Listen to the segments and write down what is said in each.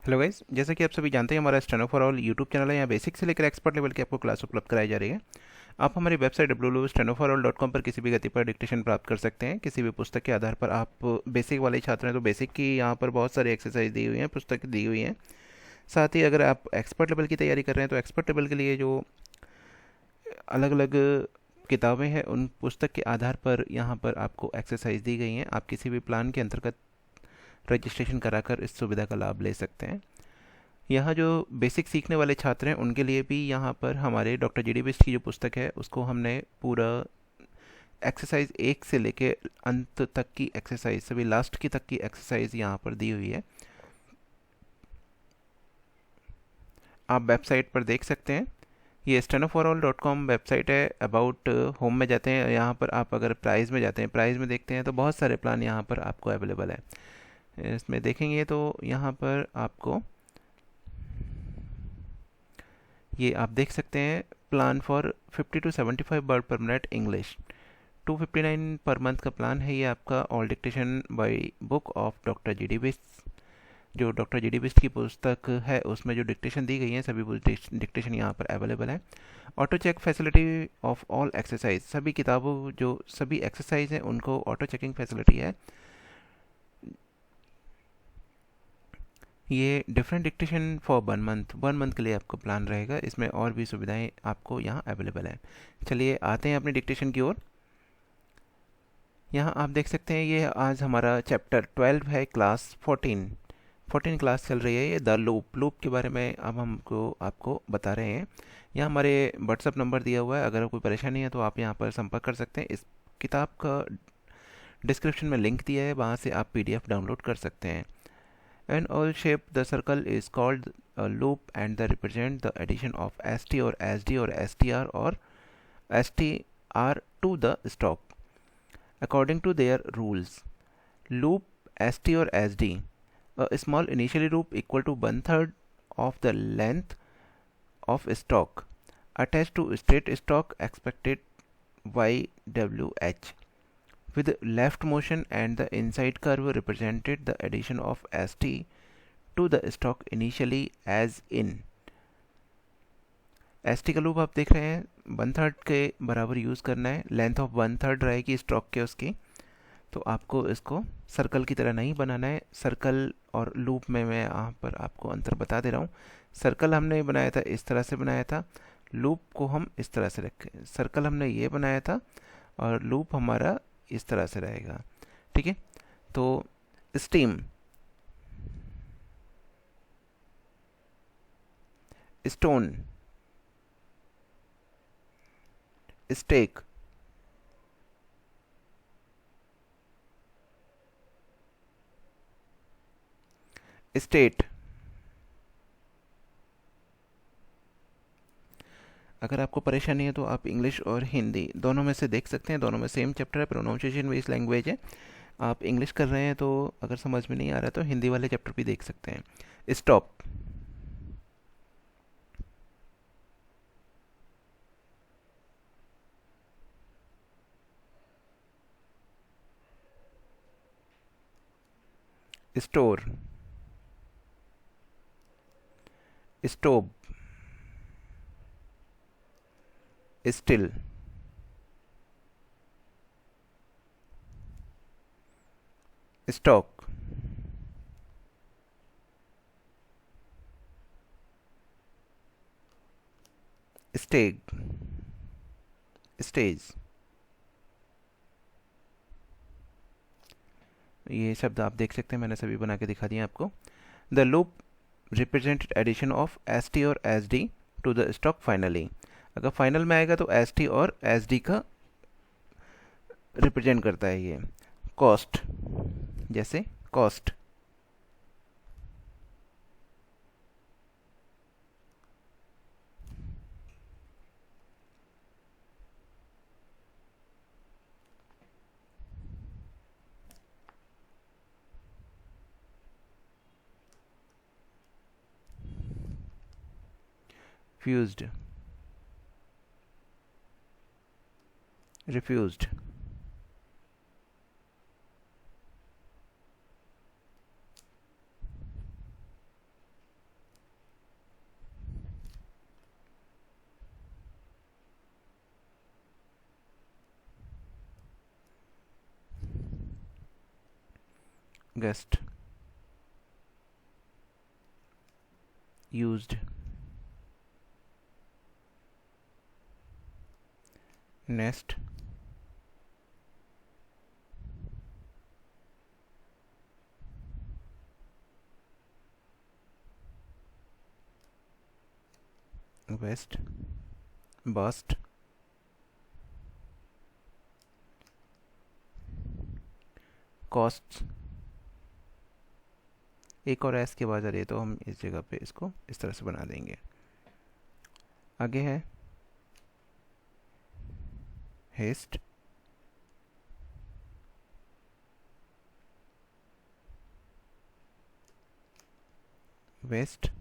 Hello guys, जैसा कि आप सभी जानते हैं हमारा steno for all YouTube channel है। यहाँ बेसिक से लेकर एक्सपर्ट लेवल की आपको क्लास उपलब्ध कराई जा रही है। आप हमारी वेबसाइट www.stenoforall.com पर किसी भी गति पर डिक्टेशन प्राप्त कर सकते हैं। किसी भी पुस्तक के आधार पर आप बेसिक वाले छात्र हैं तो बेसिक की यहाँ पर बहुत सारी एक्सरसाइज दी हुई हैं, पुस्तक दी हुई हैं। साथ ही अगर आप एक्सपर्ट लेवल की तैयारी कर रहे हैं तो एक्सपर्ट लेवल के लिए जो अलग अलग किताबें हैं उन पुस्तक के आधार पर यहाँ पर आपको एक्सरसाइज दी गई हैं। आप किसी भी प्लान के अंतर्गत रजिस्ट्रेशन कराकर इस सुविधा का लाभ ले सकते हैं। यहाँ जो बेसिक सीखने वाले छात्र हैं उनके लिए भी यहाँ पर हमारे डॉक्टर जी डी बिस्ट की जो पुस्तक है उसको हमने पूरा एक्सरसाइज 1 से लेके अंत तक की एक्सरसाइज, सभी लास्ट की तक की एक्सरसाइज यहाँ पर दी हुई है। आप वेबसाइट पर देख सकते हैं। ये stenoforall.com वेबसाइट है। अबाउट होम में जाते हैं, यहाँ पर आप अगर प्राइस में जाते हैं, प्राइस में देखते हैं तो बहुत सारे प्लान यहाँ पर आपको अवेलेबल है। इसमें देखेंगे तो यहाँ पर आपको ये आप देख सकते हैं plan for 50 to 75 word per minute English, 259 per month का प्लान है। ये आपका all dictation by book of doctor G D Bist, जो डॉक्टर जी डी बिस्ट की पुस्तक है उसमें जो डिक्टेशन दी गई है सभी डिक्टेशन यहाँ पर अवेलेबल है। Auto check facility of all exercise, सभी किताबों जो सभी एक्सरसाइज हैं उनको ऑटो चेकिंग फैसिलिटी है। ये डिफरेंट डिक्टेशन फॉर 1 मंथ के लिए आपको प्लान रहेगा। इसमें और भी सुविधाएं आपको यहाँ अवेलेबल है। चलिए आते हैं अपनी डिक्टेशन की ओर। यहाँ आप देख सकते हैं ये आज हमारा चैप्टर 12 है, क्लास 14 क्लास चल रही है। ये द लूप के बारे में अब हमको आपको बता रहे हैं। यहाँ हमारे व्हाट्सअप नंबर दिया हुआ है, अगर कोई परेशानी है तो आप यहाँ पर संपर्क कर सकते हैं। इस किताब का डिस्क्रिप्शन में लिंक दिया है, वहाँ से आप पीडीएफ डाउनलोड कर सकते हैं। And all shape the circle is called a loop and they represent the addition of st or sd or str or str to the stock according to their rules. Loop st or sd, a small initially loop equal to 1/3 of the length of stock attached to straight stock expected ywh with left motion, and the inside curve represented the addition of st to the stock initially as in। st का loop आप देख रहे हैं, 1/3 के बराबर use करना है, length of 1/3 रहेगी स्टॉक के उसकी। तो आपको इसको सर्कल की तरह नहीं बनाना है। सर्कल और लूप में मैं यहाँ पर आपको अंतर बता दे रहा हूँ। सर्कल हमने बनाया था इस तरह से बनाया था, लूप को हम इस तरह से रखें। सर्कल हमने ये बनाया था और लूप हमारा इस तरह से रहेगा, ठीक है। तो स्टीम, स्टोन, स्टेक, स्टेट। अगर आपको परेशानी है तो आप इंग्लिश और हिंदी दोनों में से देख सकते हैं, दोनों में सेम चैप्टर है, प्रोनाउंसिएशन बेस्ड लैंग्वेज है। आप इंग्लिश कर रहे हैं तो अगर समझ में नहीं आ रहा तो हिंदी वाले चैप्टर भी देख सकते हैं। Stop, store, stove, still, stock, स्टेग, stage. ये शब्द आप देख सकते हैं, मैंने सभी बना के दिखा दिए आपको। The loop represented addition of S T और S D to the stock finally. अगर फाइनल में आएगा तो एस टी और एस डी का रिप्रेजेंट करता है ये। कॉस्ट, जैसे cost, fused, refused, guest, used, nest, west, burst, costs। एक और एस के बाद आ रही है तो हम इस जगह पे इसको इस तरह से बना देंगे। आगे है haste, waste,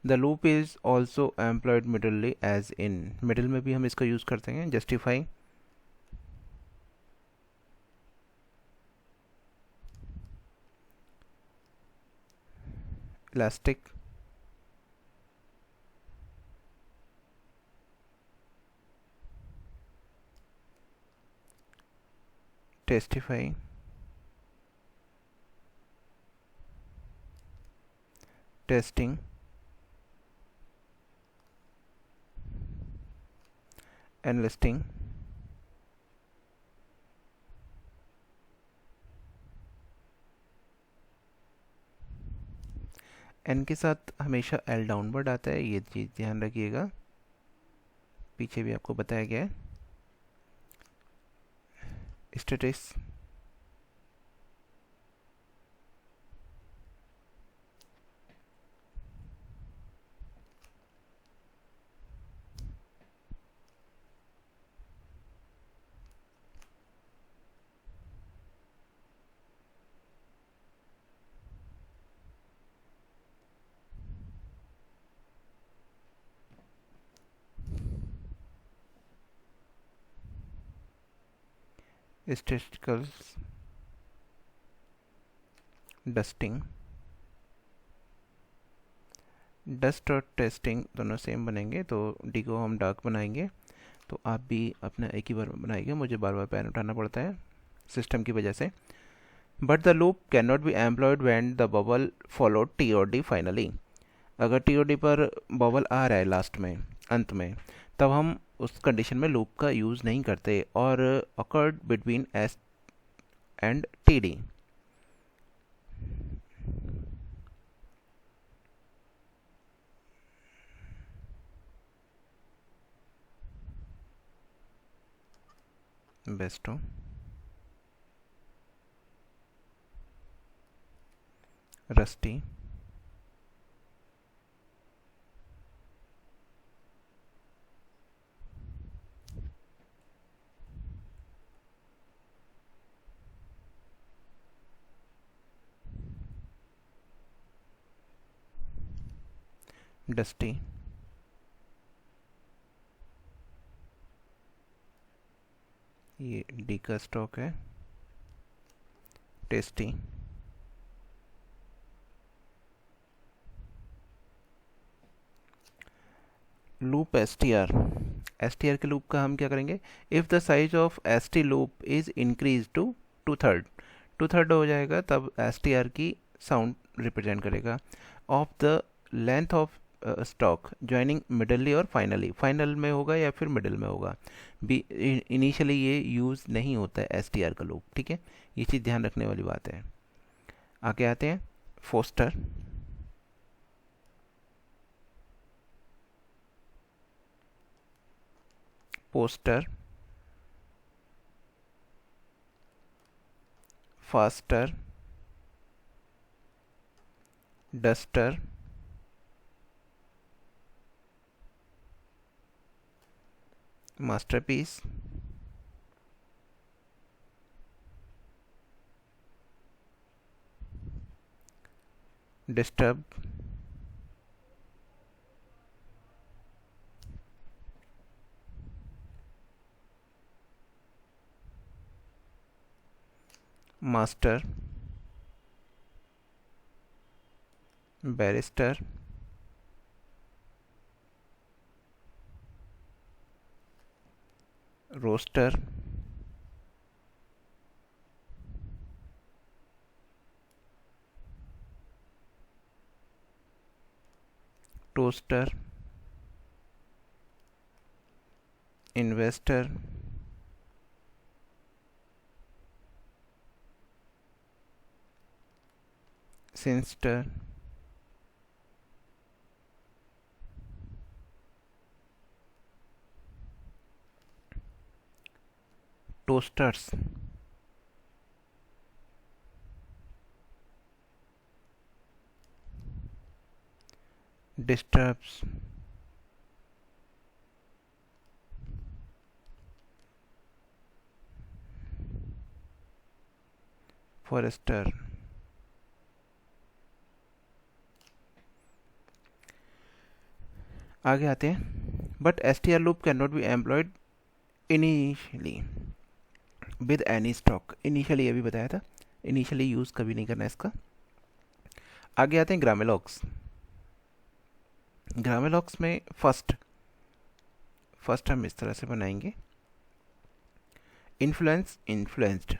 the loop is also employed medially as in, middle में भी हम इसका यूज़ करते हैं। Justify, elastic, testify, testing, enlisting, N के साथ हमेशा एल डाउनवर्ड आता है, ये चीज़ ध्यान रखिएगा, पीछे भी आपको बताया गया है। स्टेटस, स्टैटिस्टिकल्स, डस्टिंग, डस्ट और टेस्टिंग दोनों सेम बनेंगे तो डी को हम डार्क बनाएंगे। तो आप भी अपना एक ही बार बनाएंगे, मुझे बार बार पेन उठाना पड़ता है सिस्टम की वजह से। But the loop can not be employed when the bubble follow T और डी फाइनली, अगर टी और डी पर बबल आ रहा है लास्ट में, अंत में, तब हम उस कंडीशन में लूप का यूज़ नहीं करते। और occurred between S and T D, bestow, rusty, dusty, ये डी का स्टॉक है, tasty, loop S T R. S T R के लूप का हम क्या करेंगे, if the size of S T loop is increase to two third, two third हो जाएगा तब एस टी आर की साउंड रिप्रेजेंट करेगा। Of the length of stroke joining medially और फाइनली, फाइनल में होगा या फिर मिडल में होगा, बी इनिशियली ये यूज़ नहीं होता है एस टी आर का लूप, ठीक है, ये चीज़ ध्यान रखने वाली बात है। आगे आते हैं foster, poster, faster, duster, masterpiece, disturb, master, barrister, roster, toaster, investor, spinster, toasters, disturbs, forester. आगे आते हैं, but str loop can not be employed initially with any stroke. Initially ये भी बताया था, इनिशियली यूज़ कभी नहीं करना इसका। आगे आते हैं ग्रामेलॉक्स। ग्रामेलॉक्स में फर्स्ट हम इस तरह से बनाएंगे, इन्फ्लुएंस, इन्फ्लुएंस्ड,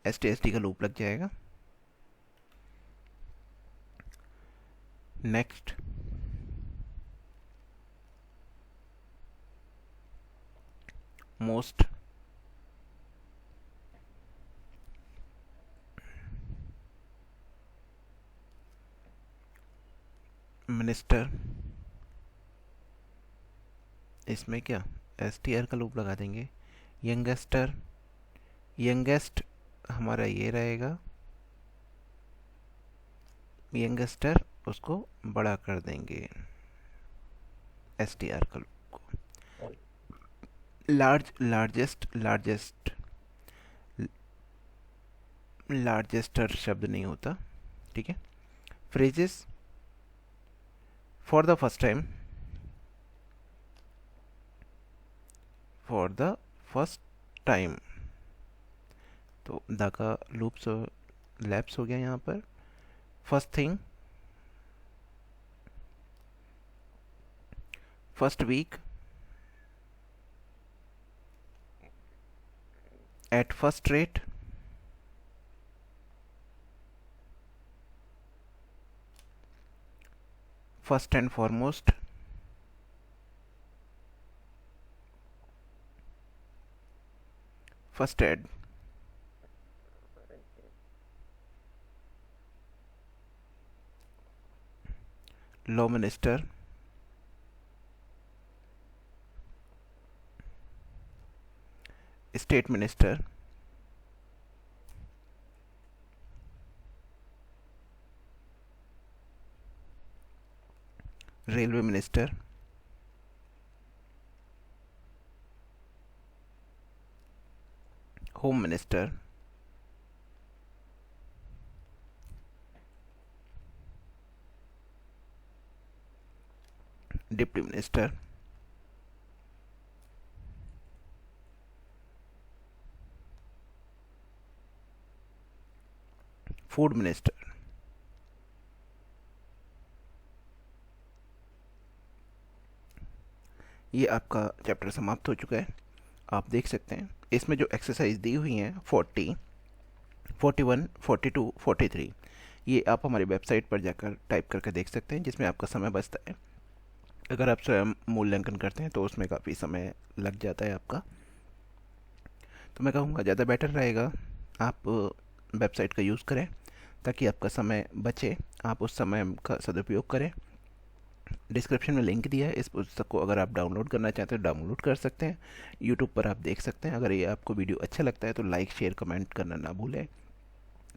ST का लूप लग जाएगा। नेक्स्ट मोस्ट, मिनिस्टर, इसमें क्या STR का लूप लगा देंगे। यंगेस्टर, यंगेस्ट हमारा ये रहेगा, यंगेस्टर उसको बड़ा कर देंगे STR का लूप को। लार्ज, लार्जेस्ट, लार्जेस्ट, लार्जेस्टर शब्द नहीं होता, ठीक है। Phrases, for the first time, for the first time, तो द का लूप्स लैप्स हो गया यहाँ पर। First thing, first week, at first rate, first and foremost, first aid, law minister, state minister, railway minister, home minister, deputy minister, food minister. ये आपका chapter समाप्त हो चुका है। आप देख सकते हैं इसमें जो एक्सरसाइज दी हुई हैं 40, 41, 42, 43, ये आप हमारी वेबसाइट पर जाकर टाइप करके देख सकते हैं, जिसमें आपका समय बचता है। अगर आप स्वयं मूल्यांकन करते हैं तो उसमें काफ़ी समय लग जाता है आपका। तो मैं कहूँगा ज़्यादा बेटर रहेगा आप वेबसाइट का यूज़ करें, ताकि आपका समय बचे, आप उस समय का सदुपयोग करें। डिस्क्रिप्शन में लिंक दिया है, इस पुस्तक को अगर आप डाउनलोड करना चाहते हैं डाउनलोड कर सकते हैं, यूट्यूब पर आप देख सकते हैं। अगर ये आपको वीडियो अच्छा लगता है तो लाइक, शेयर, कमेंट करना ना भूलें।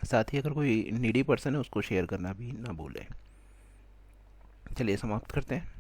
साथ ही अगर कोई नीडी पर्सन है उसको शेयर करना भी ना भूलें। चलिए समाप्त करते हैं।